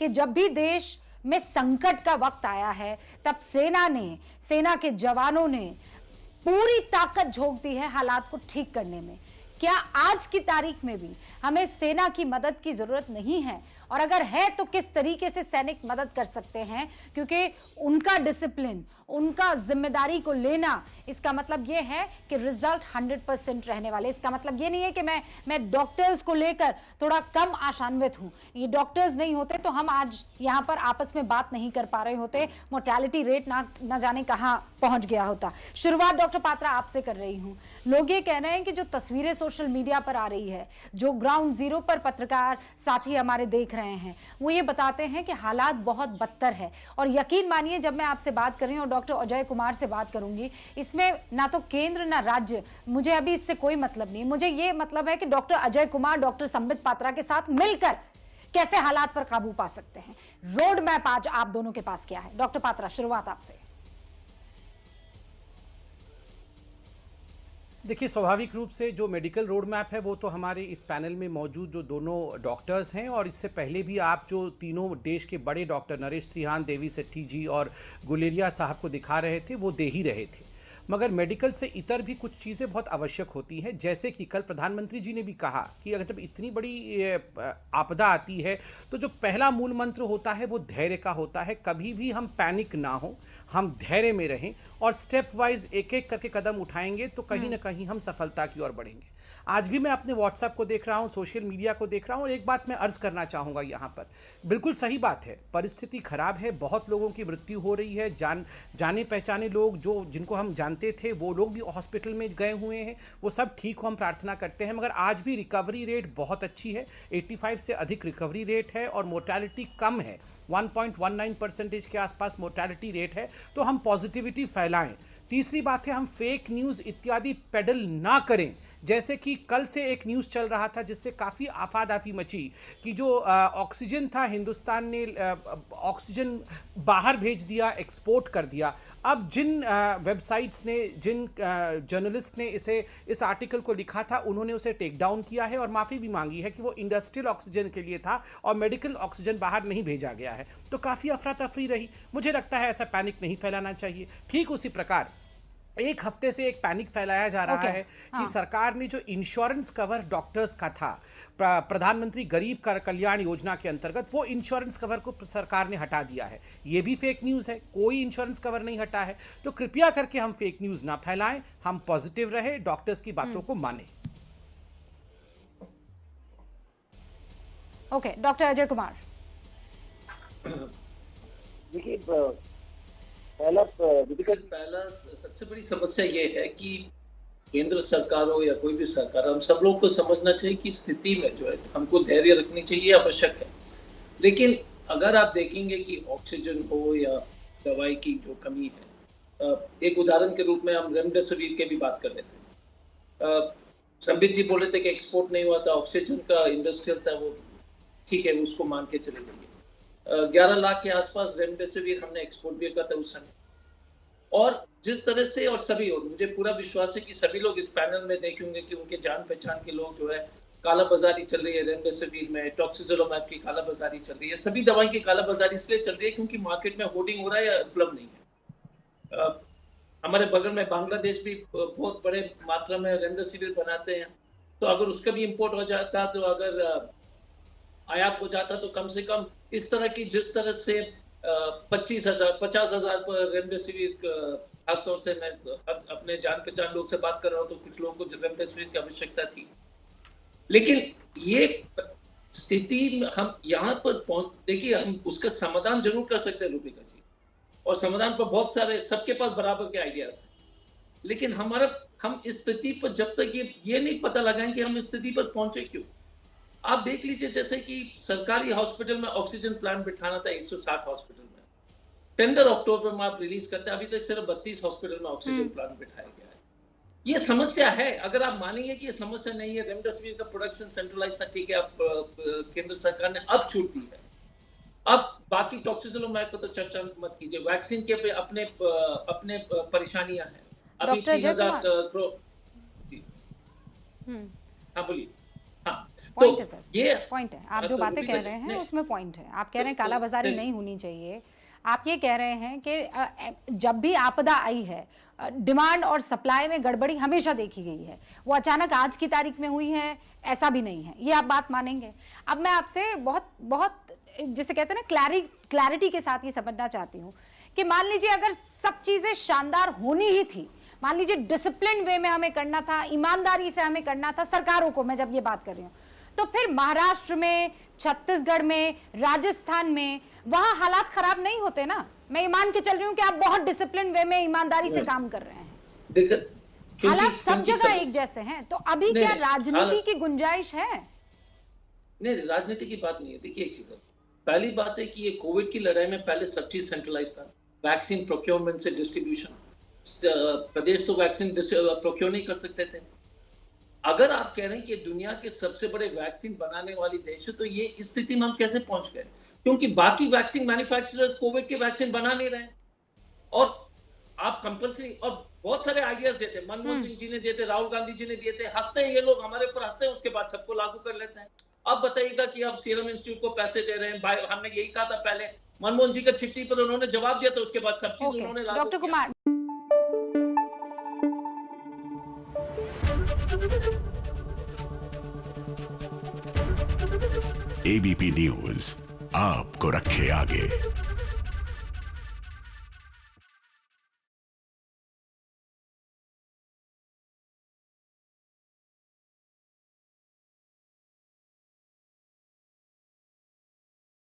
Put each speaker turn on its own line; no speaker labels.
कि जब भी देश में संकट का वक्त आया है तब सेना के जवानों ने पूरी ताकत झोंक दी है हालात को ठीक करने में। क्या आज की तारीख में भी हमें सेना की मदद की जरूरत नहीं है? और अगर है तो किस तरीके से सैनिक मदद कर सकते हैं? क्योंकि उनका डिसिप्लिन, उनका जिम्मेदारी को लेना, इसका मतलब यह है कि रिजल्ट 100% रहने वाले। इसका मतलब यह नहीं है कि मैं डॉक्टर्स को लेकर थोड़ा कम आशान्वित हूं। ये डॉक्टर्स नहीं होते तो हम आज यहां पर आपस में बात नहीं कर पा रहे होते, मोर्टेलिटी रेट ना जाने कहां पहुंच गया होता। शुरुआत डॉक्टर पात्रा आपसे कर रही हूं। लोग ये कह रहे हैं कि जो तस्वीरें सोशल मीडिया पर आ रही है, जो ग्राउंड जीरो पर पत्रकार साथी हमारे देख रहे हैं, वो ये बताते हैं कि हालात बहुत बदतर है। और यकीन मानिए, जब मैं आपसे बात कर रही हूं और डॉक्टर अजय कुमार से बात करूंगी, इसमें ना तो केंद्र ना राज्य, मुझे अभी इससे कोई मतलब नहीं। मुझे ये मतलब है कि डॉक्टर अजय कुमार डॉक्टर संबित पात्रा के साथ मिलकर कैसे हालात पर काबू पा सकते हैं। रोड मैप आज आप दोनों के पास क्या है? डॉक्टर पात्रा, शुरुआत आपसे।
देखिए, स्वाभाविक रूप से जो मेडिकल रोड मैप है वो तो हमारे इस पैनल में मौजूद जो दोनों डॉक्टर्स हैं, और इससे पहले भी आप जो तीनों देश के बड़े डॉक्टर नरेश त्रिहान, देवी सेट्टी जी और गुलेरिया साहब को दिखा रहे थे, वो दे ही रहे थे। मगर मेडिकल से इतर भी कुछ चीज़ें बहुत आवश्यक होती हैं। जैसे कि कल प्रधानमंत्री जी ने भी कहा कि अगर जब इतनी बड़ी आपदा आती है तो जो पहला मूल मंत्र होता है वो धैर्य का होता है। कभी भी हम पैनिक ना हो, हम धैर्य में रहें और स्टेप वाइज एक एक करके कदम उठाएंगे तो कहीं ना कहीं हम सफलता की ओर बढ़ेंगे। आज भी मैं अपने व्हाट्सएप को देख रहा हूँ, सोशल मीडिया को देख रहा हूँ, और एक बात मैं अर्ज करना चाहूँगा यहाँ पर। बिल्कुल सही बात है, परिस्थिति खराब है, बहुत लोगों की मृत्यु हो रही है। जाने पहचाने लोग जो जिनको हम जानते थे वो लोग भी हॉस्पिटल में गए हुए हैं, वो सब ठीक हो, हम प्रार्थना करते हैं। मगर आज भी रिकवरी रेट बहुत अच्छी है, 85 से अधिक रिकवरी रेट है और मोर्टेलिटी कम है, 1.19% के आसपास मोर्टेलिटी रेट है। तो हम पॉजिटिविटी फैलाएं। तीसरी बात है, हम फेक न्यूज़ इत्यादि पेडल ना करें। जैसे कि कल से एक न्यूज़ चल रहा था जिससे काफ़ी आफादाफी मची कि जो ऑक्सीजन था, हिंदुस्तान ने ऑक्सीजन बाहर भेज दिया, एक्सपोर्ट कर दिया। अब जिन वेबसाइट्स ने, जिन जर्नलिस्ट ने इस आर्टिकल को लिखा था, उन्होंने उसे टेक डाउन किया है और माफ़ी भी मांगी है कि वो इंडस्ट्रियल ऑक्सीजन के लिए था और मेडिकल ऑक्सीजन बाहर नहीं भेजा गया है। तो काफ़ी अफरा तफरी रही। मुझे लगता है ऐसा पैनिक नहीं फैलाना चाहिए। ठीक उसी प्रकार एक हफ्ते से एक पैनिक फैलाया जा रहा है कि सरकार ने जो इंश्योरेंस कवर डॉक्टर्स का था प्रधानमंत्री गरीब कल्याण योजना के अंतर्गत, वो इंश्योरेंस कवर को सरकार ने हटा दिया है। ये भी फेक न्यूज़ है, कोई इंश्योरेंस कवर नहीं हटा है। तो कृपया करके हम फेक न्यूज़ ना फैलाएं, हम पॉजिटिव रहे, डॉक्टर्स की बातों को माने।
Okay, doctor Ajay Kumar.
देखिए, पहला सबसे बड़ी समस्या ये है कि केंद्र सरकार हो या कोई भी सरकार, हम सब लोग को समझना चाहिए कि स्थिति में जो है हमको धैर्य रखनी चाहिए, आवश्यक है। लेकिन अगर आप देखेंगे कि ऑक्सीजन हो या दवाई की जो कमी है, एक उदाहरण के रूप में हम रेमडेसिविर की भी बात कर रहे थे। संबित जी बोल रहे थे कि एक्सपोर्ट नहीं हुआ था, ऑक्सीजन का इंडस्ट्रियल था, वो ठीक है, उसको मान के चले जाइए। 11 लाख के आसपास रेमडेसिविर हमने एक्सपोर्ट भी किया था उस समय। और जिस तरह से, और सभी, और मुझे पूरा विश्वास है कि सभी लोग इस पैनल में देखेंगे कि उनके जान पहचान के लोग जो है, काला बाजारी चल रही है रेमडेसिविर में, टॉक्सिजोलोमैब की काला बाजारी चल रही है। सभी दवाई की काला बाजारी इसलिए चल रही है क्योंकि मार्केट में होर्डिंग हो रहा है या उपलब्ध नहीं है। हमारे बगल में बांग्लादेश भी बहुत बड़े मात्रा में रेमडेसिविर बनाते हैं, तो अगर उसका भी इम्पोर्ट हो जाता, तो अगर आयात हो जाता, तो कम से कम इस तरह की, जिस तरह से 25,000 50,000 पर रेमडेसिविर, खासतौर से मैं अपने जान पहचान लोग से बात कर रहा हूँ, तो कुछ लोगों को रेमडेसिविर की आवश्यकता थी। लेकिन ये स्थिति हम यहाँ पर देखिए, हम उसका समाधान जरूर कर सकते हैं रूपिका जी, और समाधान पर बहुत सारे, सबके पास बराबर के आइडियाज हैं। लेकिन हम इस स्थिति पर जब तक ये नहीं पता लगाएं कि हम इस स्थिति पर पहुंचे क्यों। आप देख लीजिए, जैसे कि सरकारी हॉस्पिटल में ऑक्सीजन प्लांट बिठाना था 160 हॉस्पिटल में, टेंडर अक्टूबर में आप रिलीज करते हैं, अभी तक सिर्फ 32 हॉस्पिटल में ऑक्सीजन प्लांट बिठाया गया है। ये समस्या है। अगर आप मानेंगे कि ये समस्या नहीं है, रेमडेसिविर का प्रोडक्शन सेंट्रलाइज था, ठीक है, अब केंद्र सरकार ने अब छूट दी है। अब बाकी टॉक्सिजोलोमैब पर तो चर्चा मत कीजिए, वैक्सीन के अपने परेशानियां हैं। अभी 3000 करोड़। हाँ, बोलिए। हाँ,
पॉइंट है सर,
ये
पॉइंट है। आप जो बातें कह रहे हैं उसमें पॉइंट है। आप कह रहे हैं कालाबाजारी नहीं होनी चाहिए। आप ये कह रहे हैं कि जब भी आपदा आई है डिमांड और सप्लाई में गड़बड़ी हमेशा देखी गई है, वो अचानक आज की तारीख में हुई है ऐसा भी नहीं है, ये आप बात मानेंगे। अब मैं आपसे बहुत बहुत जिसे कहते हैं ना क्लैरिटी के साथ ये समझना चाहती हूँ कि मान लीजिए अगर सब चीजें शानदार होनी ही थी, मान लीजिए डिसिप्लिन वे में हमें करना था, ईमानदारी से हमें करना था सरकारों को, मैं जब ये बात कर रही हूँ, तो फिर महाराष्ट्र में, छत्तीसगढ़ में, राजस्थान में वहां हालात खराब नहीं होते ना। मैं ये मान के चल रही हूँ कि आप बहुत डिसिप्लिन वे में ईमानदारी से काम कर रहे हैं। हालात सब जगह एक जैसे हैं, तो अभी क्या राजनीति की गुंजाइश है?
नहीं, राजनीति की बात नहीं है। देखिए एक चीज है, पहली बात है कि ये कोविड की लड़ाई में पहले सब चीज सेंट्रलाइज था, वैक्सीन प्रोक्योरमेंट से डिस्ट्रीब्यूशन, प्रदेश तो वैक्सीन प्रोक्योर नहीं कर सकते थे। अगर आप कह रहे हैं कि दुनिया के सबसे बड़े वैक्सीन बनाने वाली देश है, तो ये इस स्थिति में हम कैसे पहुंच गए? क्योंकि बाकी वैक्सीन मैन्युफैक्चरर्स कोविड के वैक्सीन बना नहीं रहे, और आप कंपल्सरी, और बहुत सारे आइडियाज देते, मनमोहन सिंह जी ने दिए थे, राहुल गांधी जी ने दिए थे, हंसते हैं ये लोग, हमारे ऊपर हंसते हैं, उसके बाद सबको लागू कर लेते हैं। अब बताइएगा कि अब सीरम इंस्टीट्यूट को पैसे दे रहे हैं, हमने यही कहा था पहले, मनमोहन जी का चिट्ठी पर उन्होंने जवाब दिया था, उसके बाद सब चीज उन्होंने लागू
डॉक्टर कुमार,
एबीपी न्यूज आपको रखे आगे।